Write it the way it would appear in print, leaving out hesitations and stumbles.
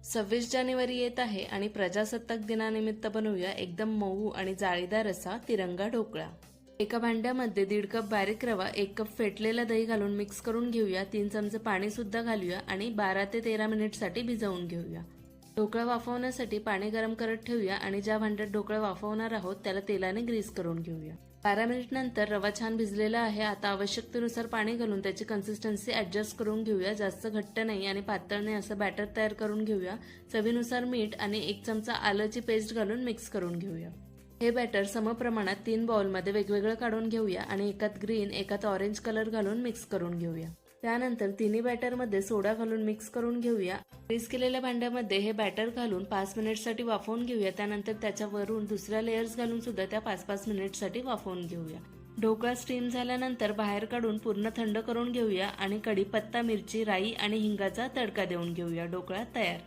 26 जानेवारी येत आहे आणि प्रजासत्ताक दिनानिमित्त बनवूया एकदम मऊ आणि जाळीदार असा तिरंगा ढोकळा। एका भांड्यामध्ये 1.5 कप बारीक रवा, 1 कप फेटलेलं दही घालून मिक्स करून घेऊया। 3 चमचे पाणी सुद्धा घालूया आणि 12 ते 13 मिनिटसाठी भिजवून घेऊया। ढोकळा वाफवण्यासाठी पाणी गरम करत ठेवूया आणि ज्या भांड्यात ढोकळा वाफवणार आहोत त्याला तेलाने ग्रीस करून घेऊया। 12 मिनिट नंतर रवा छान भिजलेला आहे। आता आवश्यकतेनुसार पाणी घालून त्याची कन्सिस्टन्सी ऍडजस्ट करून घेऊया। जास्त घट्ट नाही आणि पातळ नाही असं बॅटर तयार करून घेऊया। चवीनुसार मीठ आणि 1 चमचा आल्याची पेस्ट घालून मिक्स करून घेऊया। हे बॅटर समप्रमाणात 3 बाउलमध्ये वेगवेगळं काढून घेऊया आणि एकात ग्रीन एकात ऑरेंज कलर घालून मिक्स करून घेऊया। त्यानंतर तिन्ही बॅटरमध्ये सोडा घालून मिक्स करून घेऊया। ग्रीस केलेल्या भांड्यामध्ये हे बॅटर घालून 5 मिनिटसाठी वाफवून घेऊया। त्यानंतर त्याच्यावरून दुसऱ्या लेयर्स घालून सुद्धा त्या 5-5 मिनिटसाठी वाफवून घेऊया। ढोकळा स्टीम झाल्यानंतर बाहेर काढून पूर्ण थंड करून घेऊया आणि कढीपत्ता, मिरची, राई आणि हिंगाचा तडका देऊन घेऊया। ढोकळा तयार।